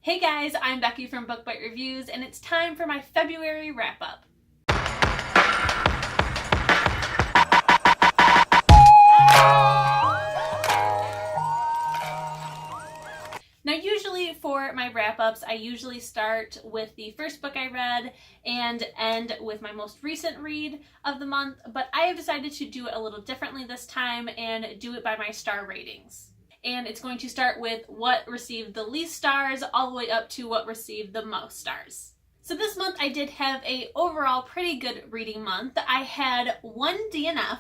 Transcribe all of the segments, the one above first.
Hey guys, I'm Becky from Book Bite Reviews, and it's time for my February wrap-up. Now usually for my wrap-ups, I usually start with the first book I read and end with my most recent read of the month, but I have decided to do it a little differently this time and do it by my star ratings. And it's going to start with what received the least stars all the way up to what received the most stars. So this month I did have a overall pretty good reading month. I had 1 DNF,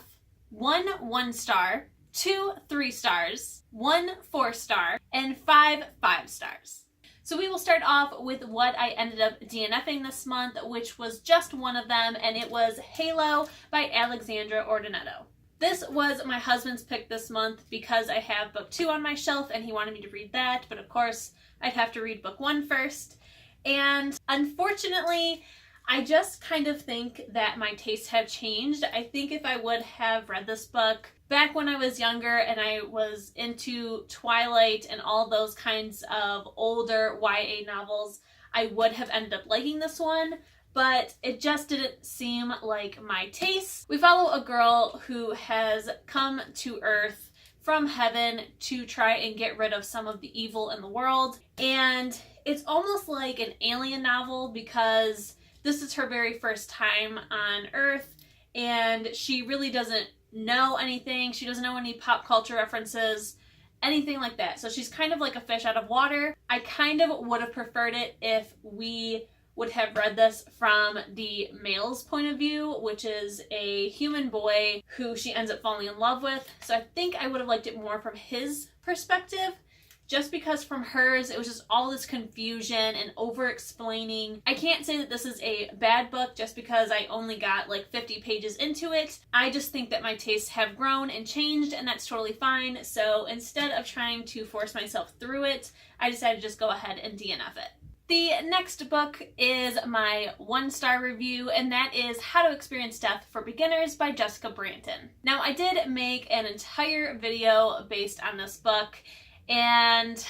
1 1-star, 2 3-stars, 1 4-star, and 5 5-stars. So we will start off with what I ended up DNFing this month, which was just one of them, and it was Halo by Alexandra Adornetto. This was my husband's pick this month because I have book 2 on my shelf and he wanted me to read that, but of course I'd have to read book 1 first. And unfortunately, I just kind of think that my tastes have changed. I think if I would have read this book back when I was younger and I was into Twilight and all those kinds of older YA novels, I would have ended up liking this one, but it just didn't seem like my taste. We follow a girl who has come to Earth from heaven to try and get rid of some of the evil in the world, and it's almost like an alien novel because this is her very first time on Earth, and she really doesn't know anything. She doesn't know any pop culture references, anything like that. So she's kind of like a fish out of water. I kind of would have preferred it if we would have read this from the male's point of view, which is a human boy who she ends up falling in love with. So I think I would have liked it more from his perspective. Just because from hers, it was just all this confusion and over-explaining. I can't say that this is a bad book just because I only got like 50 pages into it. I just think that my tastes have grown and changed, and that's totally fine. So instead of trying to force myself through it, I decided to just go ahead and DNF it. The next book is my 1-star review, and that is How to Experience Death for Beginners by Jessica Branton. Now, I did make an entire video based on this book, and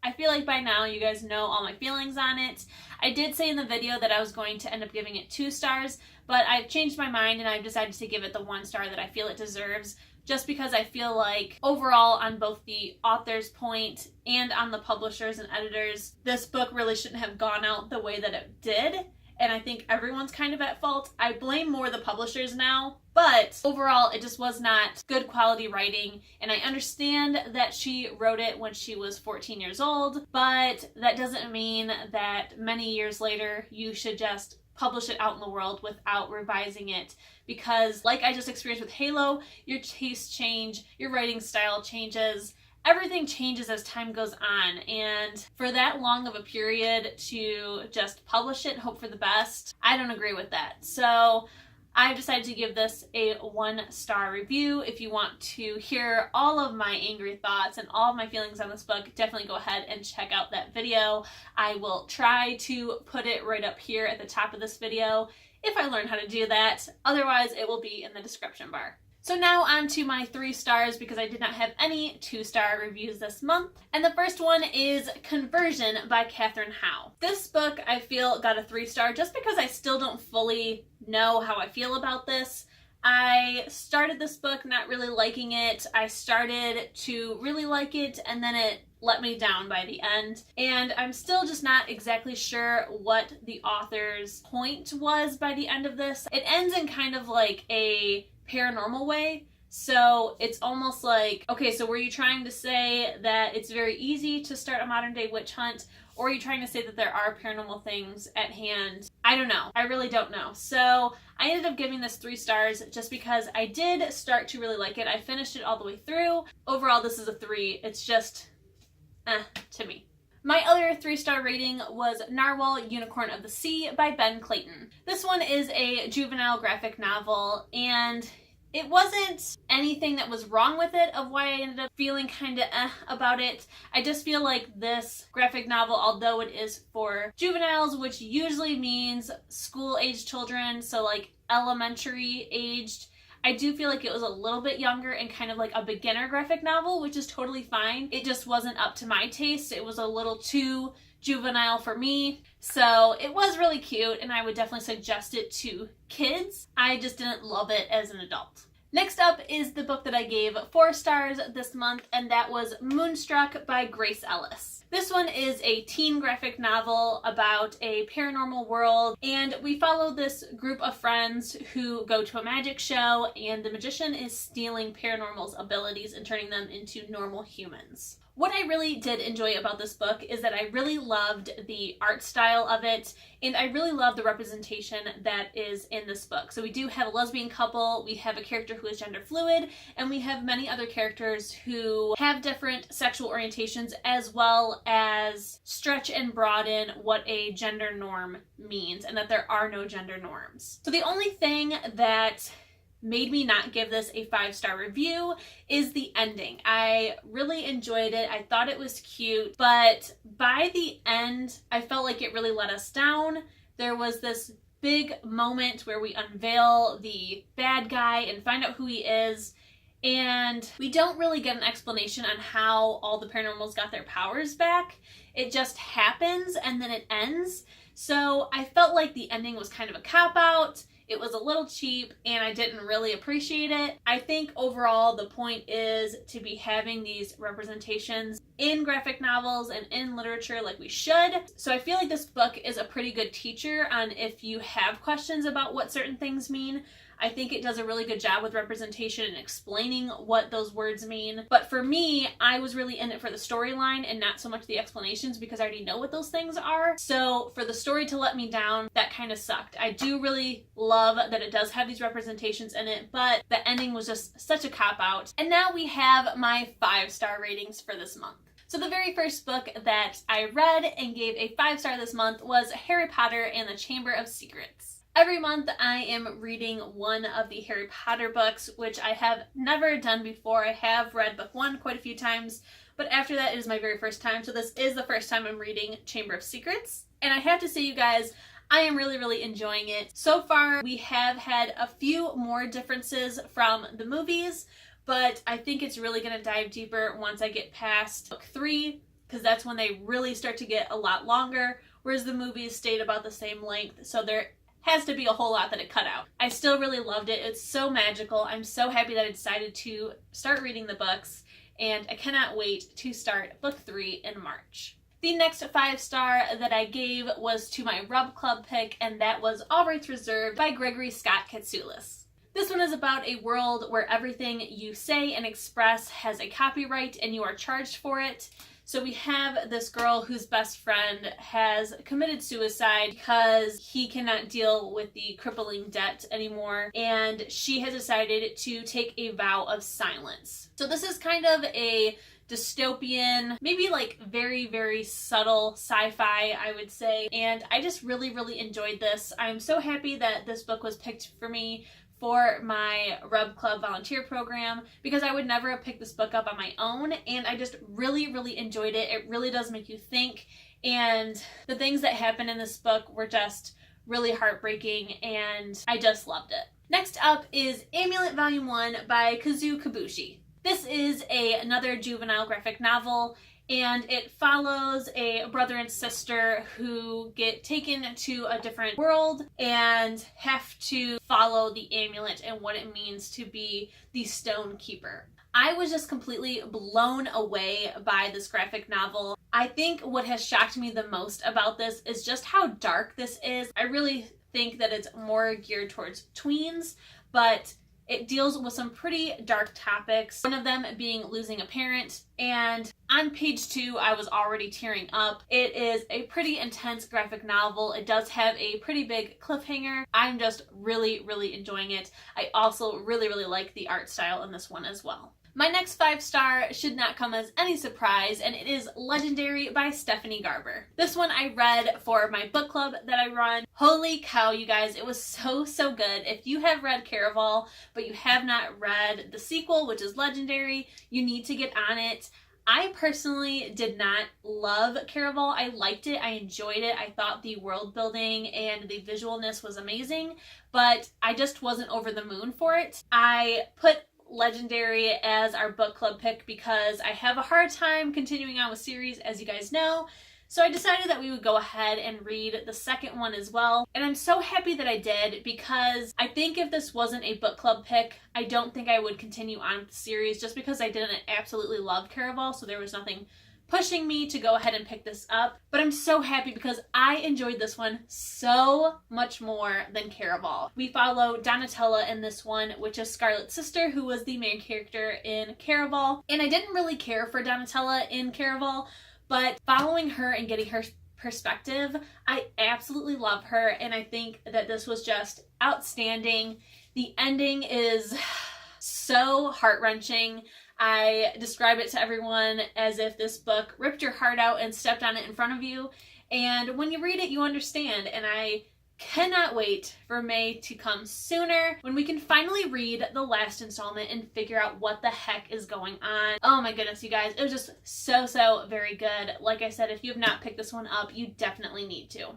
I feel like by now you guys know all my feelings on it. I did say in the video that I was going to end up giving it 2 stars, but I've changed my mind and I've decided to give it the 1 star that I feel it deserves, just because I feel like overall on both the author's point and on the publishers and editors, this book really shouldn't have gone out the way that it did. And I think everyone's kind of at fault. I blame more the publishers now, but overall it just was not good quality writing, and I understand that she wrote it when she was 14 years old, but that doesn't mean that many years later you should just publish it out in the world without revising it, because like I just experienced with Halo, your tastes change, your writing style changes. Everything changes as time goes on, and for that long of a period to just publish it and hope for the best, I don't agree with that. So I've decided to give this a 1-star review. If you want to hear all of my angry thoughts and all of my feelings on this book, definitely go ahead and check out that video. I will try to put it right up here at the top of this video if I learn how to do that. Otherwise, it will be in the description bar. So now on to my 3 stars, because I did not have any 2-star reviews this month. And the first one is Conversion by Katherine Howe. This book I feel got a 3-star just because I still don't fully know how I feel about this. I started this book not really liking it. I started to really like it, and then it let me down by the end. And I'm still just not exactly sure what the author's point was by the end of this. It ends in kind of like a paranormal way, so it's almost like, okay, so were you trying to say that it's very easy to start a modern day witch hunt, or are you trying to say that there are paranormal things at hand? I don't know. I really don't know. So I ended up giving this 3 stars just because I did start to really like it. I finished it all the way through. Overall, this is a 3. It's just to me. My other 3-star rating was Narwhal, Unicorn of the Sea by Clanton. This one is a juvenile graphic novel, and it wasn't anything that was wrong with it of why I ended up feeling kind of about it. I just feel like this graphic novel, although it is for juveniles, which usually means school-aged children, so like elementary aged, I do feel like it was a little bit younger and kind of like a beginner graphic novel, which is totally fine. It just wasn't up to my taste. It was a little too juvenile for me. So it was really cute and I would definitely suggest it to kids. I just didn't love it as an adult. Next up is the book that I gave 4 stars this month, and that was Moonstruck by Grace Ellis. This one is a teen graphic novel about a paranormal world, and we follow this group of friends who go to a magic show, and the magician is stealing paranormal's abilities and turning them into normal humans. What I really did enjoy about this book is that I really loved the art style of it, and I really love the representation that is in this book. So we do have a lesbian couple, we have a character who is gender fluid, and we have many other characters who have different sexual orientations, as well as stretch and broaden what a gender norm means, and that there are no gender norms. So the only thing that made me not give this a 5-star review is the ending. I really enjoyed it. I thought it was cute, but by the end, I felt like it really let us down. There was this big moment where we unveil the bad guy and find out who he is, and we don't really get an explanation on how all the paranormals got their powers back. It just happens and then it ends. So I felt like the ending was kind of a cop-out. It was a little cheap and I didn't really appreciate it. I think overall the point is to be having these representations in graphic novels and in literature like we should. So I feel like this book is a pretty good teacher on if you have questions about what certain things mean. I think it does a really good job with representation and explaining what those words mean. But for me, I was really in it for the storyline and not so much the explanations because I already know what those things are. So for the story to let me down, that kind of sucked. I do really love that it does have these representations in it, but the ending was just such a cop-out. And now we have my 5-star ratings for this month. So the very first book that I read and gave a 5-star this month was Harry Potter and the Chamber of Secrets. Every month I am reading one of the Harry Potter books, which I have never done before. I have read book 1 quite a few times, but after that it is my very first time. So this is the first time I'm reading Chamber of Secrets. And I have to say, you guys, I am really enjoying it. So far we have had a few more differences from the movies, but I think it's really going to dive deeper once I get past book 3, because that's when they really start to get a lot longer, whereas the movies stayed about the same length. So there has to be a whole lot that it cut out. I still really loved it. It's so magical. I'm so happy that I decided to start reading the books, and I cannot wait to start book 3 in March. The next 5-star that I gave was to my Rub Club pick, and that was All Rights Reserved by Gregory Scott Katsoulis. This one is about a world where everything you say and express has a copyright and you are charged for it. So we have this girl whose best friend has committed suicide because he cannot deal with the crippling debt anymore, and she has decided to take a vow of silence. So this is kind of a dystopian, maybe like very subtle sci-fi, I would say, and I just really enjoyed this. I'm so happy that this book was picked for me for my Rub Club volunteer program, because I would never have picked this book up on my own, and I just really enjoyed it. It really does make you think, and the things that happen in this book were just really heartbreaking, and I just loved it. Next up is Amulet Volume 1 by Kazu Kibuishi. This is another juvenile graphic novel, and it follows a brother and sister who get taken to a different world and have to follow the amulet and what it means to be the Stone Keeper. I was just completely blown away by this graphic novel. I think what has shocked me the most about this is just how dark this is. I really think that it's more geared towards tweens, but it deals with some pretty dark topics, one of them being losing a parent, and on page 2 I was already tearing up. It is a pretty intense graphic novel. It does have a pretty big cliffhanger. I'm just really enjoying it. I also really like the art style in this one as well. My next 5-star should not come as any surprise, and it is Legendary by Stephanie Garber. This one I read for my book club that I run. Holy cow, you guys, it was so good. If you have read Caraval, but you have not read the sequel, which is Legendary, you need to get on it. I personally did not love Caraval. I liked it. I enjoyed it. I thought the world building and the visualness was amazing, but I just wasn't over the moon for it. I put Legendary as our book club pick because I have a hard time continuing on with series, as you guys know. So I decided that we would go ahead and read the second one as well. And I'm so happy that I did, because I think if this wasn't a book club pick, I don't think I would continue on with the series, just because I didn't absolutely love Caraval, so there was nothing pushing me to go ahead and pick this up. But I'm so happy because I enjoyed this one so much more than Caraval. We follow Donatella in this one, which is Scarlet's sister, who was the main character in Caraval. And I didn't really care for Donatella in Caraval, but following her and getting her perspective, I absolutely love her, and I think that this was just outstanding. The ending is so heart-wrenching. I describe it to everyone as if this book ripped your heart out and stepped on it in front of you, and when you read it, you understand, and I cannot wait for May to come sooner, when we can finally read the last installment and figure out what the heck is going on. Oh my goodness, you guys, it was just so very good. Like I said, if you have not picked this one up, you definitely need to.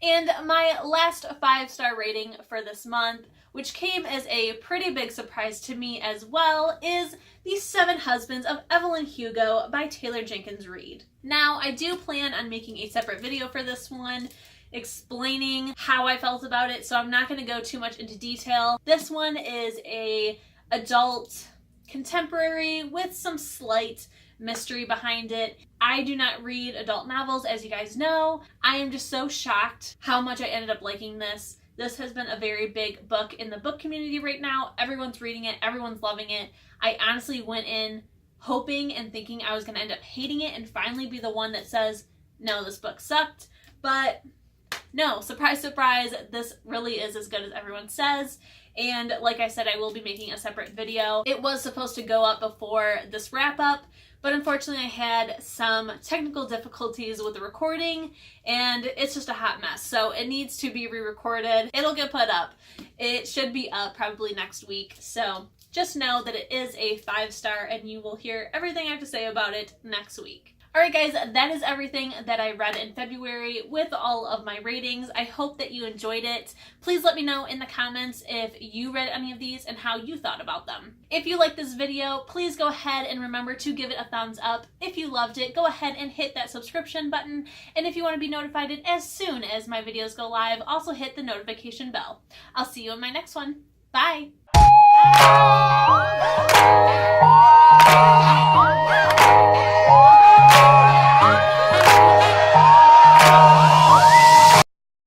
And my last 5-star rating for this month, which came as a pretty big surprise to me as well, is The 7 Husbands of Evelyn Hugo by Taylor Jenkins Reid. Now, I do plan on making a separate video for this one, explaining how I felt about it, so I'm not going to go too much into detail. This one is a adult contemporary with some slight mystery behind it. I do not read adult novels, as you guys know. I am just so shocked how much I ended up liking this. This has been a very big book in the book community right now. Everyone's reading it. Everyone's loving it. I honestly went in hoping and thinking I was going to end up hating it and finally be the one that says, no, this book sucked. But no, surprise, surprise, this really is as good as everyone says. And like I said, I will be making a separate video. It was supposed to go up before this wrap up, but unfortunately I had some technical difficulties with the recording, and it's just a hot mess. So it needs to be re-recorded. It'll get put up. It should be up probably next week. So just know that it is a 5-star, and you will hear everything I have to say about it next week. Alright guys, that is everything that I read in February with all of my ratings. I hope that you enjoyed it. Please let me know in the comments if you read any of these and how you thought about them. If you liked this video, please go ahead and remember to give it a thumbs up. If you loved it, go ahead and hit that subscription button. And if you want to be notified as soon as my videos go live, also hit the notification bell. I'll see you in my next one. Bye!